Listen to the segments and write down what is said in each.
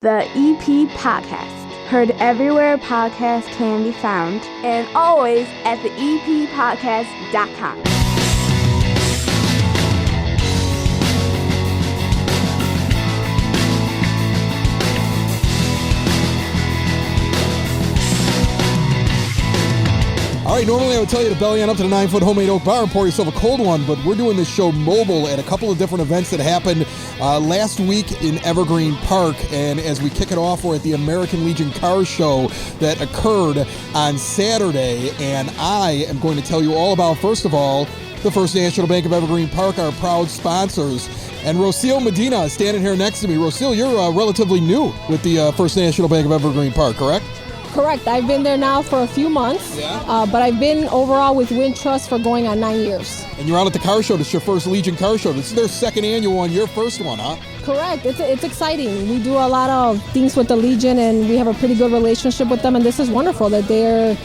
The EP Podcast. Heard everywhere podcasts can be found, and always at theeppodcast.com. All right, normally I would tell you to belly on up to the 9-foot homemade oak bar and pour yourself a cold one, but we're doing this show mobile at a couple of different events that happened last week in Evergreen Park. And as we kick it off, we're at the American Legion Car Show that occurred on Saturday. And I am going to tell you all about, first of all, the First National Bank of Evergreen Park, our proud sponsors. And Rocio Medina is standing here next to me. Rocio, you're relatively new with the First National Bank of Evergreen Park, correct? Correct. I've been there now for a few months, but I've been overall with Wintrust for going on 9 years. And you're out at the car show. This is your first Legion car show. This is their second annual one, your first one, huh? Correct. It's exciting. We do a lot of things with the Legion, and we have a pretty good relationship with them, and this is wonderful that they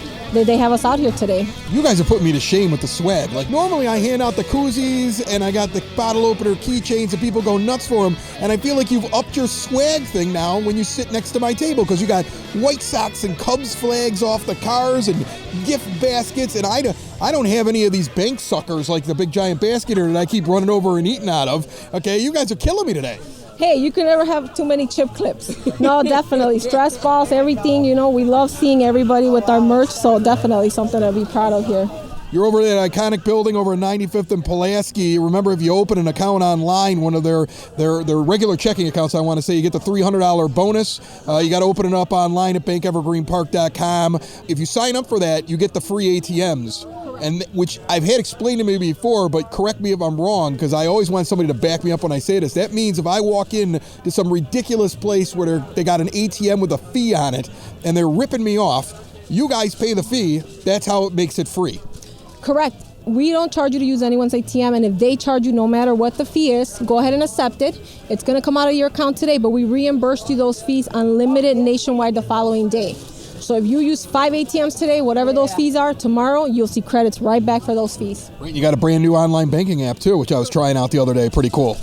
have us out here today. You guys are putting me to shame with the swag. Like, normally I hand out the koozies and I got the bottle opener keychains and people go nuts for them. And I feel like you've upped your swag thing now when you sit next to my table, because you got White Sox and Cubs flags off the cars and gift baskets. And I don't have any of these bank suckers like the big giant basket here that I keep running over and eating out of. Okay, you guys are killing me today. Hey, you can never have too many chip clips. No, definitely. Stress balls, everything, we love seeing everybody with our merch, so definitely something to be proud of here. You're over at that iconic building over 95th and Pulaski. Remember, if you open an account online, one of their regular checking accounts, I want to say, you get the $300 bonus. You got to open it up online at bankevergreenpark.com. If you sign up for that, you get the free ATMs. And which I've had explained to me before, but correct me if I'm wrong, because I always want somebody to back me up when I say this. That means if I walk in to some ridiculous place where they got an ATM with a fee on it and they're ripping me off, you guys pay the fee. That's how it makes it free. Correct. We don't charge you to use anyone's ATM, and if they charge you no matter what the fee is, go ahead and accept it. It's going to come out of your account today, but we reimburse you those fees unlimited nationwide the following day. So if you use 5 ATMs today, whatever those fees are, tomorrow you'll see credits right back for those fees. You got a brand new online banking app too, which I was trying out the other day. Pretty cool.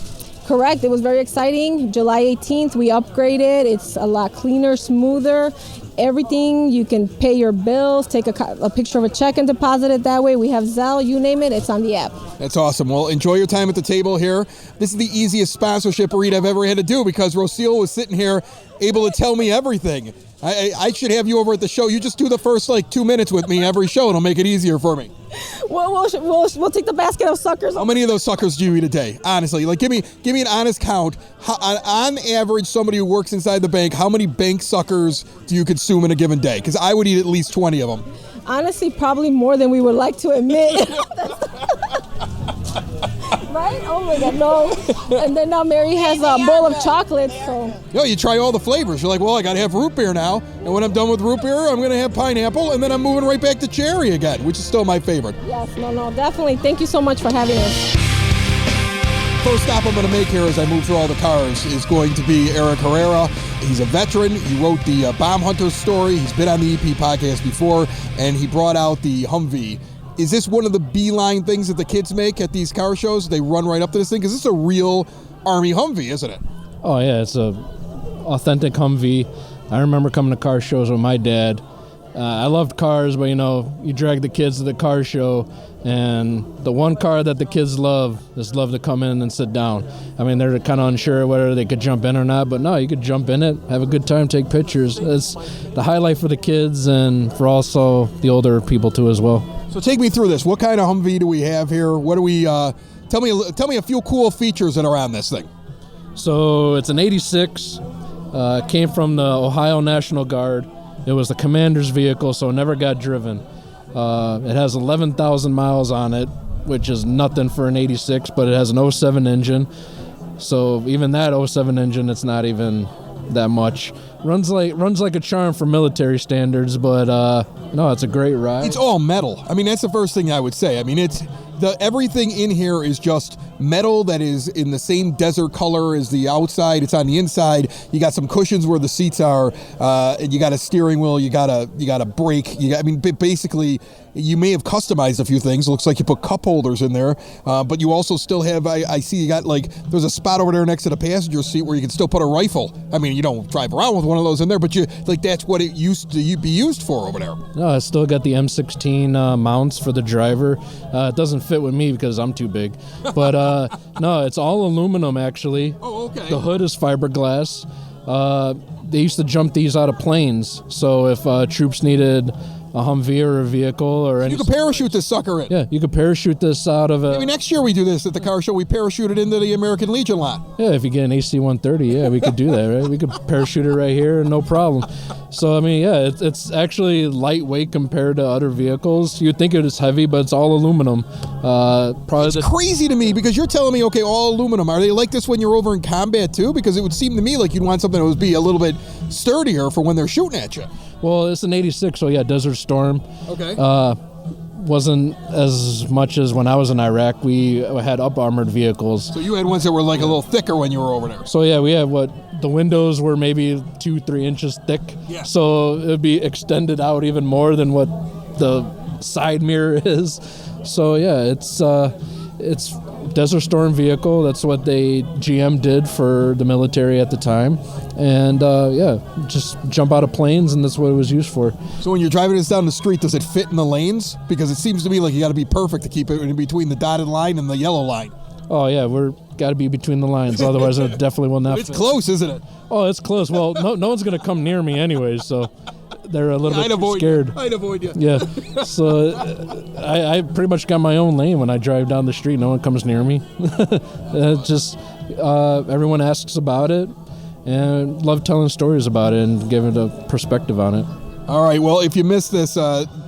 Correct. It was very exciting. July 18th, we upgraded. It's a lot cleaner, smoother. Everything, you can pay your bills, take a picture of a check and deposit it that way. We have Zelle, you name it, it's on the app. That's awesome. Well, enjoy your time at the table here. This is the easiest sponsorship read I've ever had to do, because Rocio was sitting here able to tell me everything. I should have you over at the show. You just do the first 2 minutes with me every show. It'll make it easier for me. We'll take the basket of suckers. How many of those suckers do you eat a day? Honestly, give me an honest count. On average, somebody who works inside the bank, how many bank suckers do you consume in a given day? Because I would eat at least 20 of them. Honestly, probably more than we would like to admit. Right? Oh my God, no. And then now Mary has a bowl of chocolate, so. You try all the flavors. You're like, well, I got to have root beer now. And when I'm done with root beer, I'm going to have pineapple. And then I'm moving right back to cherry again, which is still my favorite. Yes, no, definitely. Thank you so much for having us. First stop I'm going to make here as I move through all the cars is going to be Eric Herrera. He's a veteran. He wrote the Bomb Hunter story. He's been on the EP podcast before, and he brought out the Humvee. Is this one of the beeline things that the kids make at these car shows? They run right up to this thing? Because this is a real Army Humvee, isn't it? Oh, yeah. It's a authentic Humvee. I remember coming to car shows with my dad. I loved cars, but, you drag the kids to the car show, and the one car that the kids love to come in and sit down. I mean, they're kind of unsure whether they could jump in or not, but no, you could jump in it, have a good time, take pictures. It's the highlight for the kids and for also the older people, too, as well. So take me through this. What kind of Humvee do we have here? What do we, tell me a few cool features that are on this thing. So it's an 86, came from the Ohio National Guard. It was the commander's vehicle, so it never got driven. It has 11,000 miles on it, which is nothing for an 86, but it has an 07 engine. So even that 07 engine, it's not even that much. Runs like a charm for military standards, but no, it's a great ride. It's all metal. I mean, that's the first thing I would say. I mean, everything in here is just metal that is in the same desert color as the outside. It's on the inside. You got some cushions where the seats are, and you got a steering wheel. You got a brake. Basically, you may have customized a few things. It looks like you put cup holders in there, but you also still have, I see you got there's a spot over there next to the passenger seat where you can still put a rifle. I mean, you don't drive around with one of those in there, but that's what it used to be used for over there. No, I still got the M16 mounts for the driver. It doesn't fit with me because I'm too big, but no, it's all aluminum actually. Oh, okay. The hood is fiberglass. They used to jump these out of planes, so if troops needed a Humvee or a vehicle or any... You could parachute this sucker in. Yeah, you could parachute this out of a... Maybe next year we do this at the car show. We parachute it into the American Legion lot. Yeah, if you get an AC-130, yeah, we could do that, right? We could parachute it right here, no problem. So, I mean, yeah, it's actually lightweight compared to other vehicles. You'd think it is heavy, but it's all aluminum. It's crazy to me because you're telling me, okay, all aluminum. Are they like this when you're over in combat too? Because it would seem to me like you'd want something that would be a little bit sturdier for when they're shooting at you. Well, it's an 86, so yeah, Desert Storm. Okay. Wasn't as much as when I was in Iraq. We had up-armored vehicles. So you had ones that were like a little thicker when you were over there. So yeah, we had the windows were maybe 2-3 inches thick. Yeah. So it would be extended out even more than what the side mirror is. So yeah, it's Desert Storm vehicle. That's what GM did for the military at the time. And yeah, just jump out of planes, and that's what it was used for. So when you're driving this down the street, does it fit in the lanes? Because it seems to me like you got to be perfect to keep it in between the dotted line and the yellow line. Oh yeah, got to be between the lines, otherwise it definitely will not It's fit. close, isn't it? Oh, it's close. Well, no one's gonna come near me anyways, so they're a little bit scared. I'd avoid you. Yeah, so I pretty much got my own lane when I drive down the street. No one comes near me. Just everyone asks about it, and love telling stories about it and giving a perspective on it. All right, well, if you missed this,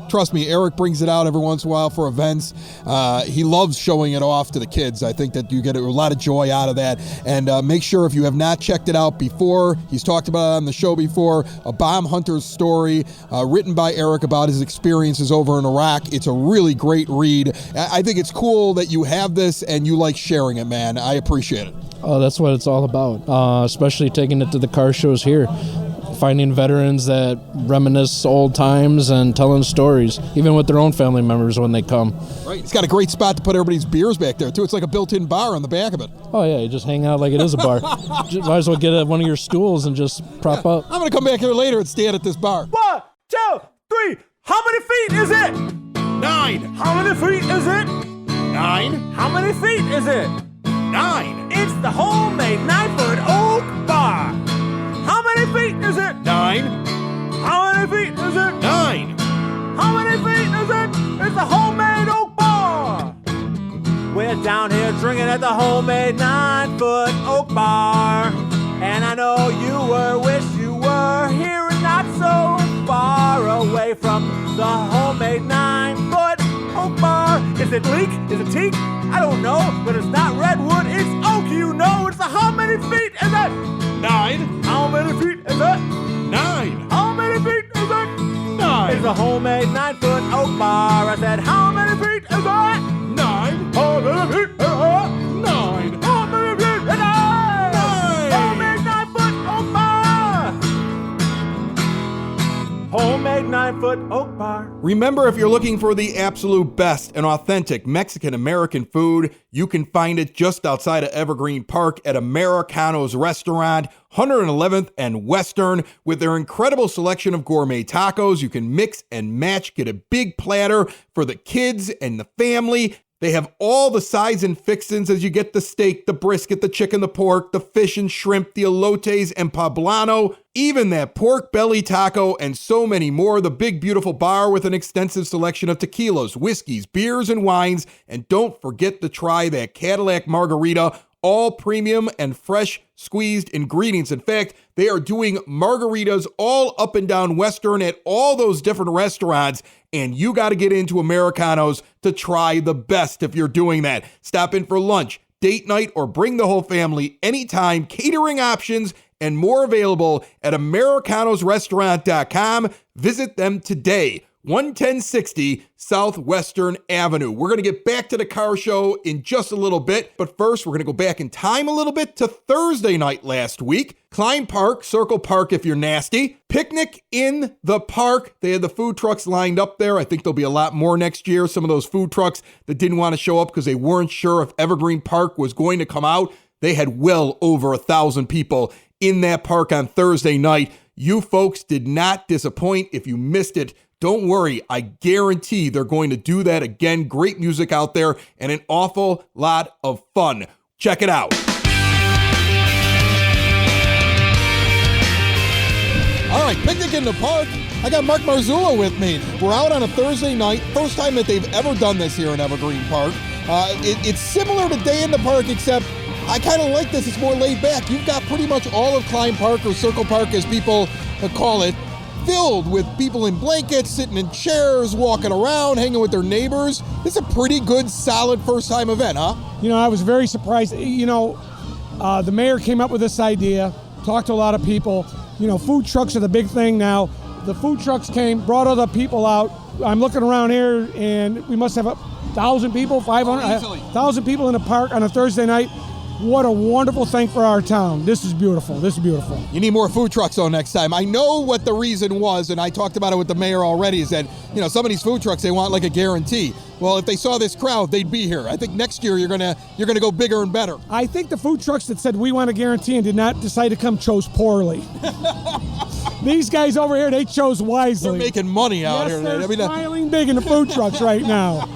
trust me, Eric brings it out every once in a while for events. He loves showing it off to the kids. I think that you get a lot of joy out of that. And make sure if you have not checked it out before, he's talked about it on the show before, A Bomb Hunter's Story, written by Eric about his experiences over in Iraq. It's a really great read. I think it's cool that you have this and you like sharing it, man. I appreciate it. Oh, that's what it's all about, especially taking it to the car shows here. Finding veterans that reminisce old times and telling stories, even with their own family members when they come. Right. It's got a great spot to put everybody's beers back there, too. It's like a built-in bar on the back of it. Oh, yeah. You just hang out like it is a bar. Might as well get one of your stools and just prop up. I'm going to come back here later and stand at this bar. 1, 2, 3. How many feet is it? 9. How many feet is it? 9. How many feet is it? 9. It's the homemade 9-foot oak bar. How many feet is it? 9. How many feet is it? 9. How many feet is it? It's the homemade oak bar. We're down here drinking at the homemade 9-foot oak bar. And I know wish you were here and not so far away from the homemade 9-foot oak bar. Is it leek? Is it teak? I don't know, but it's not redwood, it's oak, you know. It's the how many feet is it? 9. How many feet is it? 9. How many feet is it? 9. It's a homemade 9-foot oak bar. I said, how many feet is it? 9. How many feet is it? 9. How many feet is it? 9. Homemade 9-foot oak bar. Homemade 9-foot oak bar. Remember, if you're looking for the absolute best and authentic Mexican-American food, you can find it just outside of Evergreen Park at Americano's Restaurant, 111th and Western. With their incredible selection of gourmet tacos, you can mix and match, get a big platter for the kids and the family. They have all the sides and fixins as you get the steak, the brisket, the chicken, the pork, the fish and shrimp, the elotes and poblano, even that pork belly taco, and so many more. The big, beautiful bar with an extensive selection of tequilas, whiskeys, beers, and wines. And don't forget to try that Cadillac margarita, all premium and fresh squeezed ingredients. In fact, they are doing margaritas all up and down Western at all those different restaurants, and you got to get into Americanos to try the best if you're doing that. Stop in for lunch, date night, or bring the whole family anytime. Catering options and more available at americanosrestaurant.com. Visit them today. 11060 Southwestern Avenue. We're going to get back to the car show in just a little bit, but first we're going to go back in time a little bit to Thursday night last week. Klein Park, Circle Park if you're nasty. Picnic in the park. They had the food trucks lined up there. I think there'll be a lot more next year. Some of those food trucks that didn't want to show up because they weren't sure if Evergreen Park was going to come out. They had well over 1,000 people in that park on Thursday night. You folks did not disappoint. If you missed it, don't worry. I guarantee they're going to do that again. Great music out there and an awful lot of fun. Check it out. All right, picnic in the park. I got Mark Marzullo with me. We're out on a Thursday night. First time that they've ever done this here in Evergreen Park. It's similar to Day in the Park, except I kind of like this. It's more laid back. You've got pretty much all of Klein Park, or Circle Park as people call it, filled with people in blankets, sitting in chairs, walking around, hanging with their neighbors. It's a pretty good, solid first-time event, huh? You know, I was very surprised. The mayor came up with this idea, talked to a lot of people. You know, food trucks are the big thing now. The food trucks came, brought other people out. I'm looking around here, and we must have 1,000 people, 500, 1,000 people in the park on a Thursday night. What a wonderful thing for our town. This is beautiful. This is beautiful. You need more food trucks though next time. I know what the reason was, and I talked about it with the mayor already, is that, some of these food trucks, they want like a guarantee. Well, if they saw this crowd, they'd be here. I think next year you're gonna go bigger and better. I think the food trucks that said we want a guarantee and did not decide to come chose poorly. These guys over here, they chose wisely. They're making money out here. They're smiling big in the food trucks right now.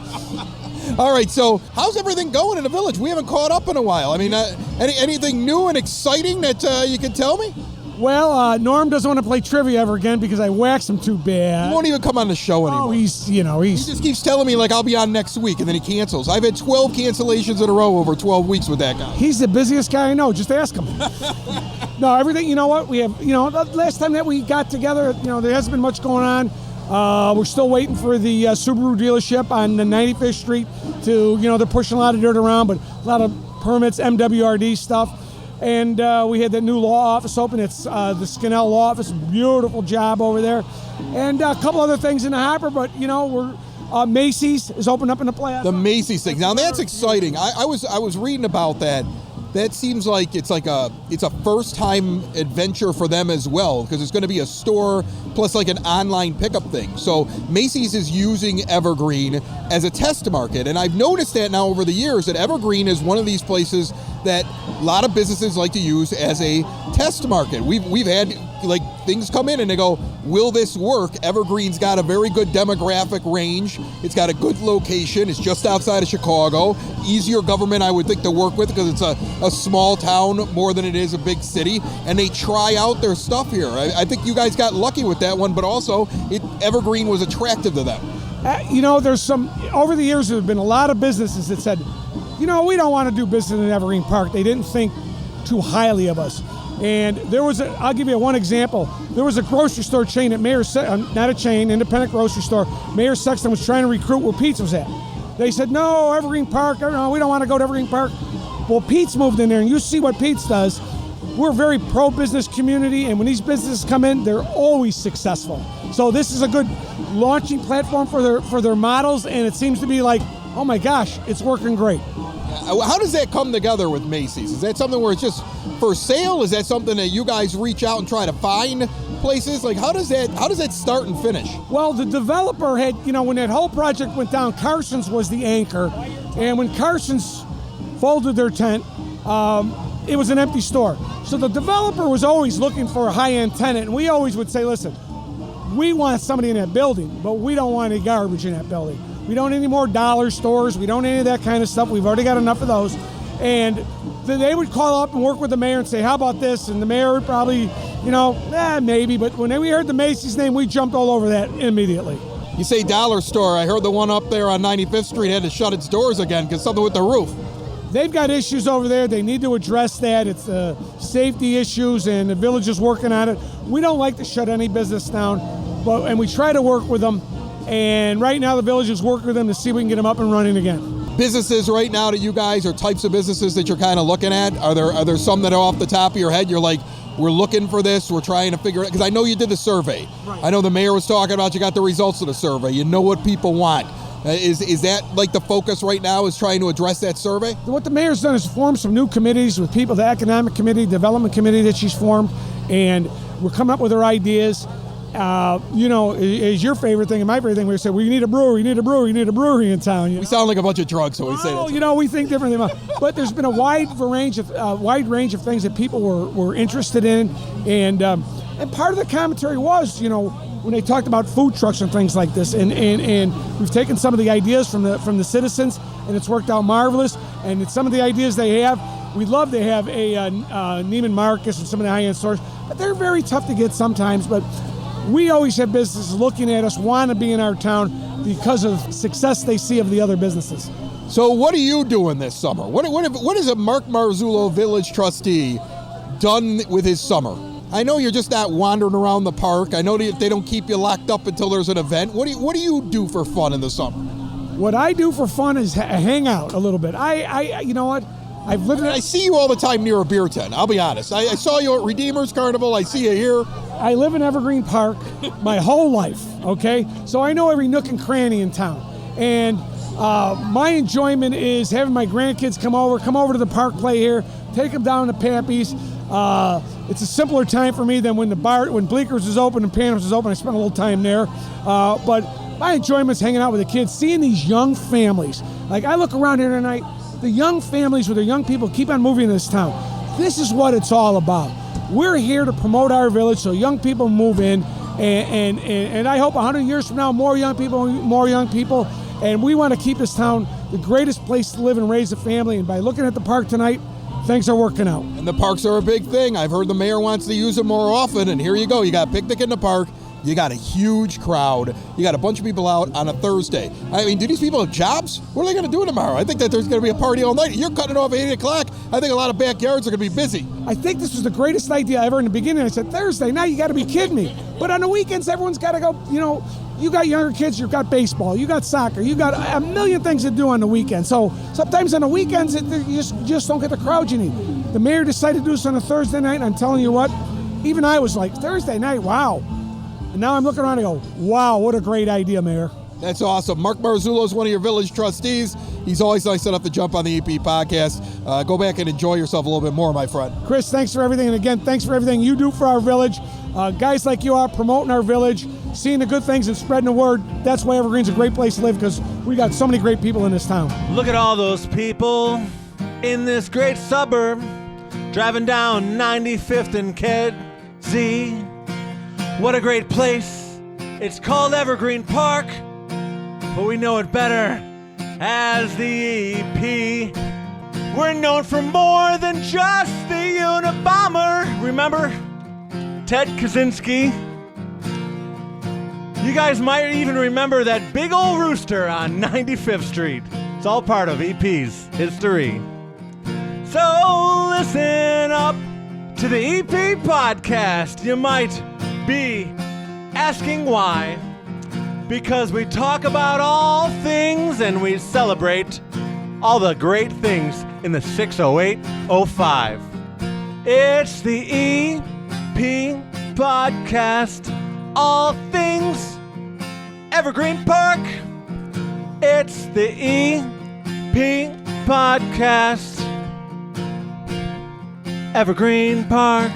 All right, so how's everything going in the village? We haven't caught up in a while. I mean, anything new and exciting that you can tell me? Well, Norm doesn't want to play trivia ever again because I waxed him too bad. He won't even come on the show anymore. Oh, he just keeps telling me, like, I'll be on next week, and then he cancels. I've had 12 cancellations in a row over 12 weeks with that guy. He's the busiest guy I know. Just ask him. No, everything, you know what? We have, the last time that we got together, there hasn't been much going on. We're still waiting for the Subaru dealership on the 95th Street to, they're pushing a lot of dirt around, but a lot of permits, MWRD stuff. And we had that new law office open. It's the Skinnell Law Office. Beautiful job over there. And a couple other things in the hopper, but, we're Macy's is opened up in the plaza. The Macy's thing. Now, that's exciting. I was reading about that. That seems like it's a first-time adventure for them as well, because it's going to be a store plus like an online pickup thing. So Macy's is using Evergreen as a test market, and I've noticed that now over the years that Evergreen is one of these places that a lot of businesses like to use as a test market. We've had like things come in and they go, will this work? Evergreen's got a very good demographic range. It's got a good location. It's just outside of Chicago. Easier government, I would think, to work with because it's a small town more than it is a big city. And they try out their stuff here. I think you guys got lucky with that one, but also Evergreen was attractive to them. There's over the years, there have been a lot of businesses that said, we don't want to do business in Evergreen Park. They didn't think too highly of us. And I'll give you one example. There was a grocery store chain at not a chain, independent grocery store. Mayor Sexton was trying to recruit where Pete's was at. They said, no, Evergreen Park, no, we don't want to go to Evergreen Park. Well, Pete's moved in there, and you see what Pete's does. We're a very pro-business community, and when these businesses come in, they're always successful. So this is a good launching platform for their models, and it seems to be like, oh my gosh, it's working great. How does that come together with Macy's? Is that something where it's just for sale? Is that something that you guys reach out and try to find places? Like, how does that start and finish? Well, the developer had, when that whole project went down, Carson's was the anchor. And when Carson's folded their tent, it was an empty store. So the developer was always looking for a high-end tenant. And we always would say, listen, we want somebody in that building, but we don't want any garbage in that building. We don't need any more dollar stores. We don't need any of that kind of stuff. We've already got enough of those. And they would call up and work with the mayor and say, how about this? And the mayor would probably, maybe. But when we heard the Macy's name, we jumped all over that immediately. You say dollar store. I heard the one up there on 95th Street had to shut its doors again because something with the roof. They've got issues over there. They need to address that. It's safety issues, and the village is working on it. We don't like to shut any business down, and we try to work with them. And right now, the village is working with them to see if we can get them up and running again. Businesses right now that you guys, or types of businesses that you're kind of looking at, are there some that are off the top of your head? You're like, we're looking for this, we're trying to figure it, because I know you did the survey. Right. I know the mayor was talking about you got the results of the survey. You know what people want. Is that like the focus right now, is trying to address that survey? What the mayor's done is form some new committees with people, the economic committee, development committee that she's formed, and we're coming up with her ideas. Is your favorite thing and my favorite thing, we say, we need a brewery in town. We sound like a bunch of drunks when we say that. We think differently. But there's been a wide range of things that people were interested in, and part of the commentary was, when they talked about food trucks and things like this, and we've taken some of the ideas from the citizens, and it's worked out marvelous. And it's some of the ideas they have. We'd love to have a Neiman Marcus and some of the high-end stores, but they're very tough to get sometimes. But we always have businesses looking at us, want to be in our town because of success they see of the other businesses. So what are you doing this summer? What is a Mark Marzullo village trustee done with his summer? I know you're just not wandering around the park. I know they don't keep you locked up until there's an event. What do you do for fun in the summer? What I do for fun is hang out a little bit. You know what? I see you all the time near a beer tent, I'll be honest. I saw you at Redeemer's Carnival. I see you here. I live in Evergreen Park my whole life, okay? So I know every nook and cranny in town. And my enjoyment is having my grandkids come over to the park, play here, take them down to Pappy's. It's a simpler time for me than when Bleeckers is open and Panam's is open. I spend a little time there. But my enjoyment is hanging out with the kids, seeing these young families. Like, I look around here tonight, the young families with their young people keep on moving in this town. This is what it's all about. We're here to promote our village so young people move in, and I hope 100 years from now, more young people, and we want to keep this town the greatest place to live and raise a family. And by looking at the park tonight, things are working out. And the parks are a big thing. I've heard the mayor wants to use them more often, and here you go. You got a picnic in the park. You got a huge crowd. You got a bunch of people out on a Thursday. I mean, do these people have jobs? What are they going to do tomorrow? I think that there's going to be a party all night. You're cutting it off at 8 o'clock. I think a lot of backyards are going to be busy. I think this was the greatest idea ever in the beginning. I said, Thursday night, you got to be kidding me. But on the weekends, everyone's got to go, you got younger kids, you've got baseball, you got soccer, you got a million things to do on the weekend. So sometimes on the weekends, you just don't get the crowd you need. The mayor decided to do this on a Thursday night, and I'm telling you what, even I was like, Thursday night, wow. And now I'm looking around and go, wow, what a great idea, Mayor. That's awesome. Mark Marzullo is one of your village trustees. He's always nice enough to jump on the EP podcast. Go back and enjoy yourself a little bit more, my friend. Chris, thanks for everything. And again, thanks for everything you do for our village. Guys like you are promoting our village, seeing the good things and spreading the word. That's why Evergreen's a great place to live, because we got so many great people in this town. Look at all those people in this great suburb, driving down 95th and Kedzie. What a great place. It's called Evergreen Park, but we know it better as the EP. We're known for more than just the Unabomber. Remember Ted Kaczynski? You guys might even remember that big old rooster on 95th Street. It's all part of EP's history. So listen up to the EP podcast. You might be asking why. Because we talk about all things and we celebrate all the great things in the 60805. It's the EP podcast. All things Evergreen Park. It's the EP podcast. Evergreen Park.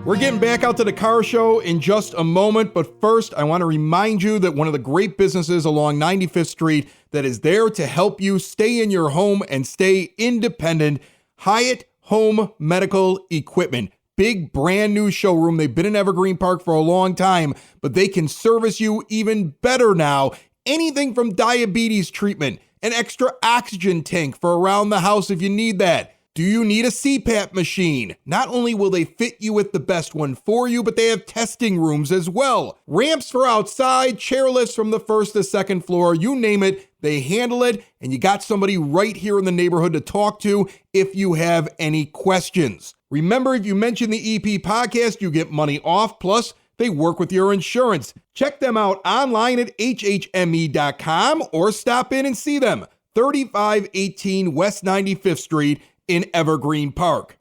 We're getting back out to the car show in just a moment, but first I want to remind you that one of the great businesses along 95th Street that is there to help you stay in your home and stay independent, Hyatt Home Medical Equipment. Big brand new showroom. They've been in Evergreen Park for a long time, but they can service you even better now. Anything from diabetes treatment, an extra oxygen tank for around the house if you need that. Do you need a CPAP machine? Not only will they fit you with the best one for you, but they have testing rooms as well. Ramps for outside, chair lifts from the first to second floor, you name it, they handle it, and you got somebody right here in the neighborhood to talk to if you have any questions. Remember, if you mention the EP podcast, you get money off, plus they work with your insurance. Check them out online at hhme.com or stop in and see them. 3518 West 95th Street in Evergreen Park.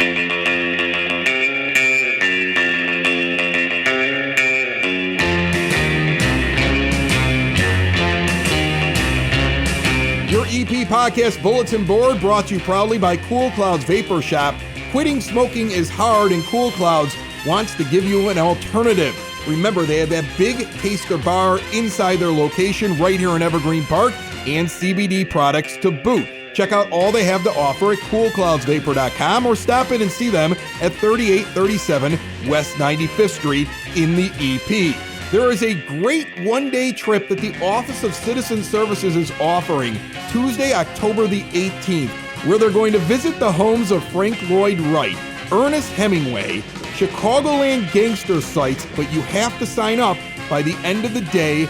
EP Podcast Bulletin Board brought to you proudly by Cool Clouds Vapor Shop. Quitting smoking is hard, and Cool Clouds wants to give you an alternative. Remember, they have that big taster bar inside their location right here in Evergreen Park, and CBD products to boot. Check out all they have to offer at coolcloudsvapor.com or stop in and see them at 3837 West 95th Street in the EP. There is a great one-day trip that the Office of Citizen Services is offering Tuesday, October the 18th, where they're going to visit the homes of Frank Lloyd Wright, Ernest Hemingway, Chicagoland gangster sites, but you have to sign up by the end of the day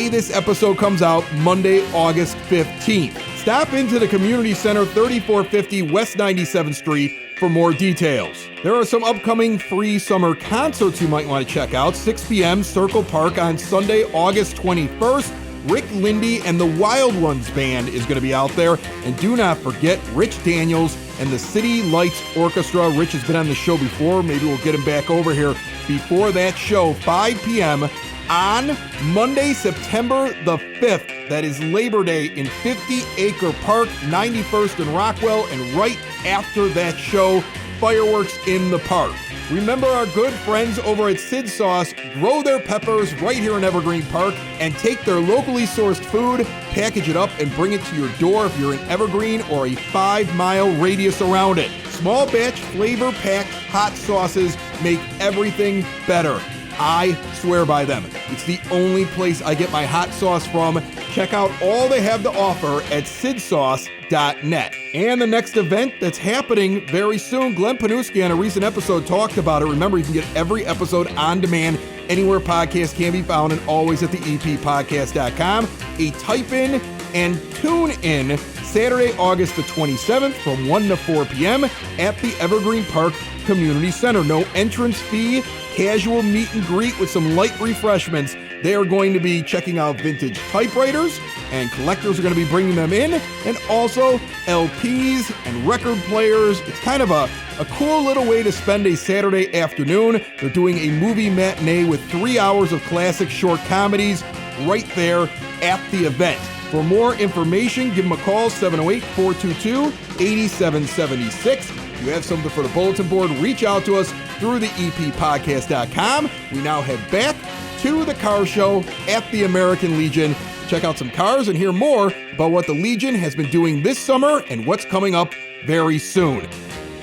this episode comes out, Monday, August 15th. Stop into the Community Center, 3450 West 97th Street for more details. There are some upcoming free summer concerts you might want to check out. 6 p.m. Circle Park on Sunday, August 21st. Rick Lindy and the Wild Ones Band is going to be out there. And do not forget Rich Daniels and the City Lights Orchestra. Rich has been on the show before. Maybe we'll get him back over here before that show, 5 p.m. on Monday, September the 5th. That is Labor Day in 50 Acre Park, 91st and Rockwell. And right after that show, fireworks in the park. Remember our good friends over at Sid Sauce grow their peppers right here in Evergreen Park and take their locally sourced food, package it up, and bring it to your door if you're in Evergreen or a 5-mile radius around it. Small batch flavor-packed hot sauces make everything better. I swear by them. It's the only place I get my hot sauce from. Check out all they have to offer at sidsauce.net. And the next event that's happening very soon, Glenn Panuski on a recent episode talked about it. Remember, you can get every episode on demand anywhere podcasts can be found and always at the eppodcast.com. A type in and tune in Saturday, August the 27th from 1 to 4 p.m. at the Evergreen Park Community Center. No entrance fee, casual meet and greet with some light refreshments. They are going to be checking out vintage typewriters, and collectors are going to be bringing them in, and also LPs and record players. It's kind of a cool little way to spend a Saturday afternoon. They're doing a movie matinee with 3 hours of classic short comedies right there at the event. For more information, give them a call, 708-422-8776. If you have something for the bulletin board, reach out to us through the eppodcast.com. We now head back to the car show at the American Legion. Check out some cars and hear more about what the Legion has been doing this summer and what's coming up very soon.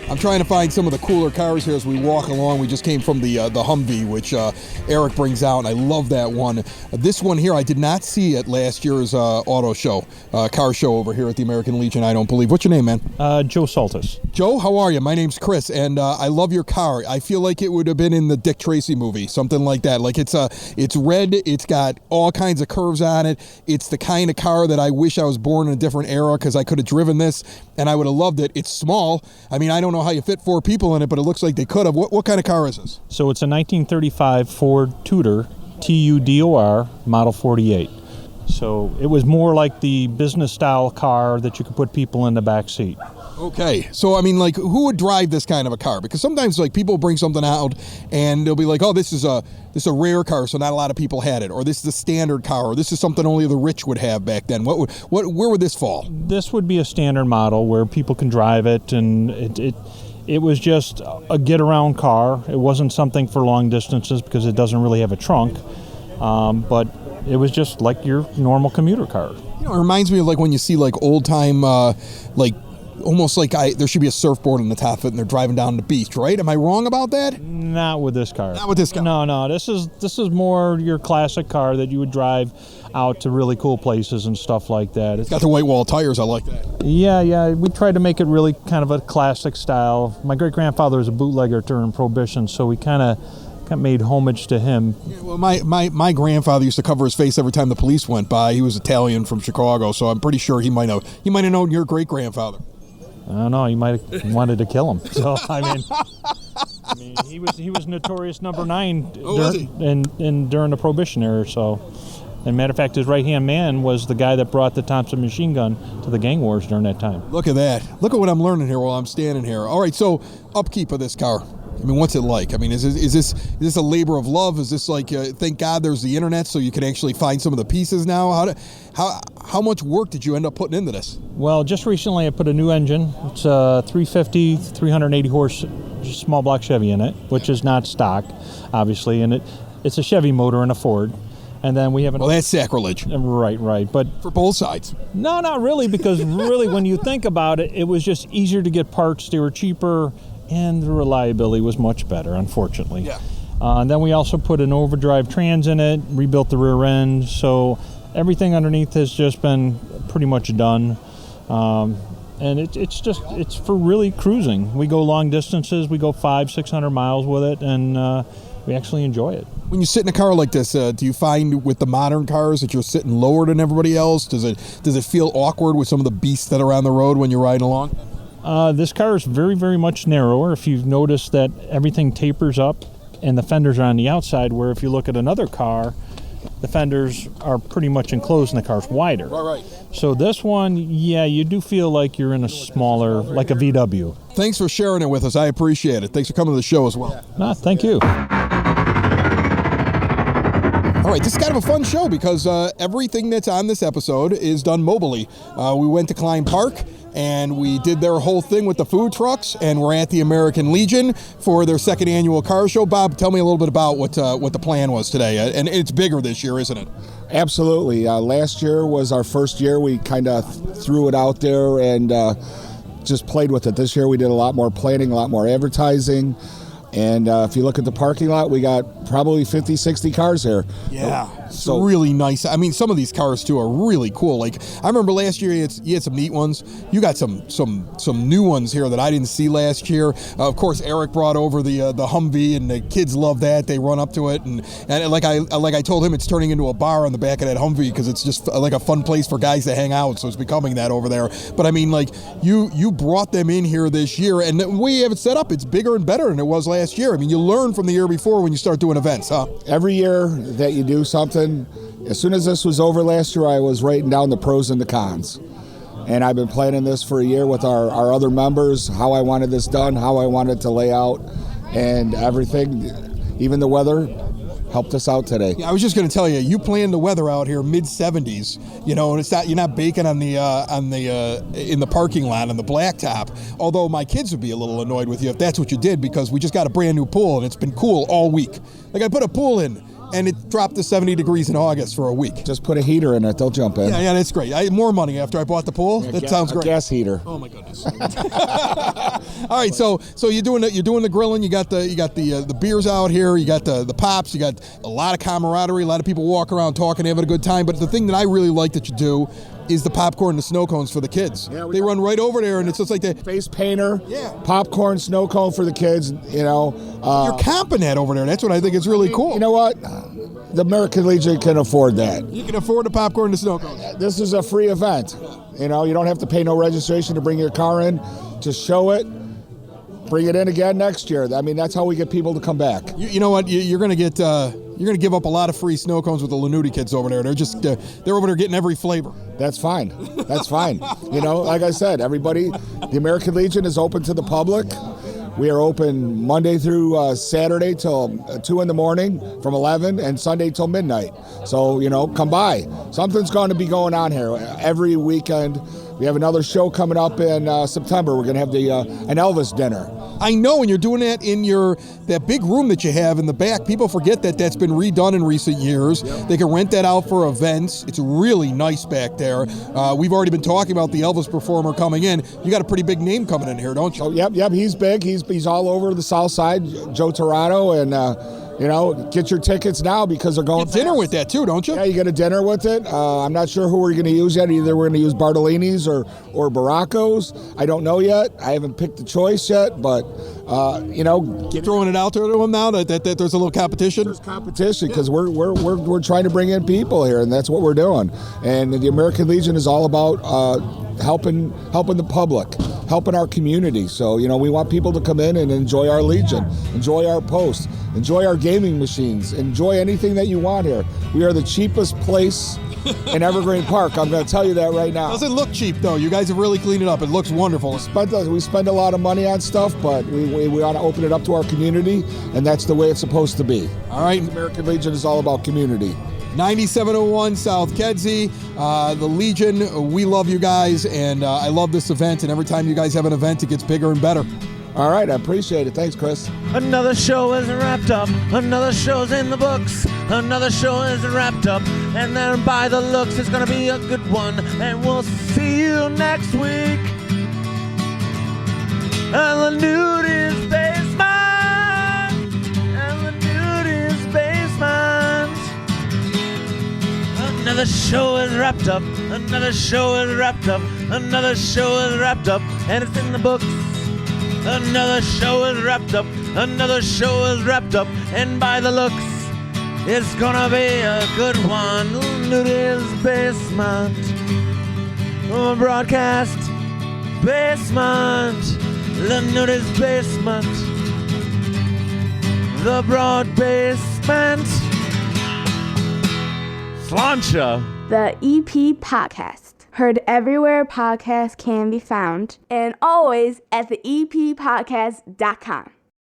I'm trying to find some of the cooler cars here as we walk along. We just came from the Humvee, which Eric brings out, and I love that one. This one here I did not see at last year's auto show, car show over here at the American Legion, I don't believe. What's your name, man? Joe Saltis. Joe, how are you? My name's Chris, and I love your car. I feel like it would have been in the Dick Tracy movie, something like that. Like it's red, it's got all kinds of curves on it. It's the kind of car that I wish I was born in a different era because I could have driven this, and I would have loved it. It's small. I mean, I don't know how you fit 4 people in it, but it looks like they could have. What kind of car is this? So it's a 1935 Ford Tudor, Tudor, Model 48. So it was more like the business style car that you could put people in the back seat. Okay, so I mean, like, who would drive this kind of a car? Because sometimes, like, people bring something out and they'll be like, "Oh, this is a rare car, so not a lot of people had it," or "This is a standard car," or "This is something only the rich would have back then." Where would this fall? This would be a standard model where people can drive it, and it was just a get around car. It wasn't something for long distances because it doesn't really have a trunk, but it was just like your normal commuter car. You know, it reminds me of like when you see like old time like. Almost like there should be a surfboard on the top of it and they're driving down the beach, right? Am I wrong about that? Not with this car. Not with this car. No. This is more your classic car that you would drive out to really cool places and stuff like that. It's got the white wall tires. I like that. Yeah. We tried to make it really kind of a classic style. My great-grandfather was a bootlegger during Prohibition, so we kind of made homage to him. Yeah, well, my grandfather used to cover his face every time the police went by. He was Italian from Chicago, so I'm pretty sure he might have known your great-grandfather. I don't know. He might have wanted to kill him. So I mean, he was notorious number 9 during the Prohibition era. So, and matter of fact, his right-hand man was the guy that brought the Thompson machine gun to the gang wars during that time. Look at that. Look at what I'm learning here while I'm standing here. All right, so upkeep of this car. I mean, what's it like? I mean, is this a labor of love? Is this like, thank God there's the internet so you can actually find some of the pieces now? How much work did you end up putting into this? Well, just recently I put a new engine. It's a 350, 380 horse small block Chevy in it, which is not stock, obviously, and it's a Chevy motor and a Ford. And then we have Well, that's sacrilege. Right. But for both sides. No, not really, because really when you think about it, it was just easier to get parts. They were cheaper, and the reliability was much better, unfortunately. Yeah. And then we also put an overdrive trans in it, rebuilt the rear end, so everything underneath has just been pretty much done. And it's for really cruising. We go long distances. We go 500-600 miles with it, and we actually enjoy it. When you sit in a car like this, do you find with the modern cars that you're sitting lower than everybody else? Does it feel awkward with some of the beasts that are on the road when you're riding along? This car is very, very much narrower. If you've noticed that everything tapers up and the fenders are on the outside, where if you look at another car, the fenders are pretty much enclosed and the car's wider. Right. So this one, yeah, you do feel like you're in a smaller, like a VW. Thanks for sharing it with us. I appreciate it. Thanks for coming to the show as well. Thank you. All right, this is kind of a fun show because everything that's on this episode is done mobily. We went to Klein Park and we did their whole thing with the food trucks, and we're at the American Legion for their second annual car show. Bob, tell me a little bit about what the plan was today, and it's bigger this year, isn't it? Absolutely. Last year was our first year. We kind of threw it out there and just played with it. This year we did a lot more planning, a lot more advertising. And if you look at the parking lot, we got probably 50, 60 cars here. Yeah, it's really nice. I mean, some of these cars, too, are really cool. Like, I remember last year you had some neat ones. You got some new ones here that I didn't see last year. Of course, Eric brought over the Humvee, and the kids love that. They run up to it. And like I told him, it's turning into a bar on the back of that Humvee because it's just like a fun place for guys to hang out. So it's becoming that over there. But, I mean, like, you brought them in here this year, and the way you have it set up, it's bigger and better than it was last year. I mean, you learn from the year before when you start doing events, huh? Every year that you do something, as soon as this was over last year, I was writing down the pros and the cons. And I've been planning this for a year with our other members, how I wanted this done, how I wanted to lay out, and everything, even the weather, helped us out today. Yeah, I was just going to tell you, you planned the weather out here mid-70s, and it's not, you're not baking in the parking lot on the blacktop. Although my kids would be a little annoyed with you if that's what you did, because we just got a brand new pool and it's been cool all week. Like, I put a pool in and it dropped to 70 degrees in August for a week. Just put a heater in it, they'll jump in. Yeah, that's great. More money after I bought the pool. That sounds great. A gas heater. Oh my goodness. All right, so you're doing the grilling. You got the beers out here. You got the pops. You got a lot of camaraderie. A lot of people walk around talking, having a good time. But the thing that I really like that you do is the popcorn and the snow cones for the kids. Yeah, they run right over there, and it's just like the face painter. Yeah. Popcorn, snow cone for the kids. You're comping that over there. That's what I think is really cool. You know what? The American Legion can afford that. You can afford the popcorn and the snow cones. This is a free event. You don't have to pay no registration to bring your car in. Just show it. Bring it in again next year. I mean, that's how we get people to come back. You know what? You're going to get. You're going to give up a lot of free snow cones with the Lanuti kids over there. They're over there getting every flavor. That's fine. That's fine. Like I said, everybody, the American Legion is open to the public. We are open Monday through Saturday till 2 in the morning from 11 and Sunday till midnight. So, come by. Something's going to be going on here every weekend. We have another show coming up in September. We're going to have an Elvis dinner. I know, and you're doing that in that big room that you have in the back. People forget that's been redone in recent years. Yep. They can rent that out for events. It's really nice back there. We've already been talking about the Elvis performer coming in. You got a pretty big name coming in here, don't you? Oh, yep. He's big. He's all over the South Side. Joe Torado, and get your tickets now because they're going. You get dinner with that too, don't you? Yeah, you get a dinner with it. I'm not sure who we're going to use yet. Either we're going to use Bartolini's or Baracos. I don't know yet. I haven't picked the choice yet, but throwing it out there to them now that there's a little competition. There's competition because we're trying to bring in people here, and that's what we're doing. And the American Legion is all about helping the public. helping our community. So, we want people to come in and enjoy our Legion, enjoy our post, enjoy our gaming machines, enjoy anything that you want here. We are the cheapest place in Evergreen Park. I'm going to tell you that right now. Doesn't look cheap, though. You guys have really cleaned it up. It looks wonderful. We spend a lot of money on stuff, but we want to open it up to our community, and that's the way it's supposed to be. All right. The American Legion is all about community. 9701 South Kedzie, the Legion, we love you guys, and I love this event, and every time you guys have an event, it gets bigger and better. All right, I appreciate it. Thanks, Chris. Another show is wrapped up. Another show's in the books. Another show is wrapped up. And then by the looks, it's gonna be a good one. And we'll see you next week. And the nudist basement. And the nudist basement. Another show is wrapped up. Another show is wrapped up. Another show is wrapped up. And it's in the books. Another show is wrapped up. Another show is wrapped up. And by the looks, it's gonna be a good one. Nudist basement. Broadcast basement. The nudist basement. The broad basement. Slancha. The EP Podcast. Heard everywhere podcasts can be found, and always at the eppodcast.com.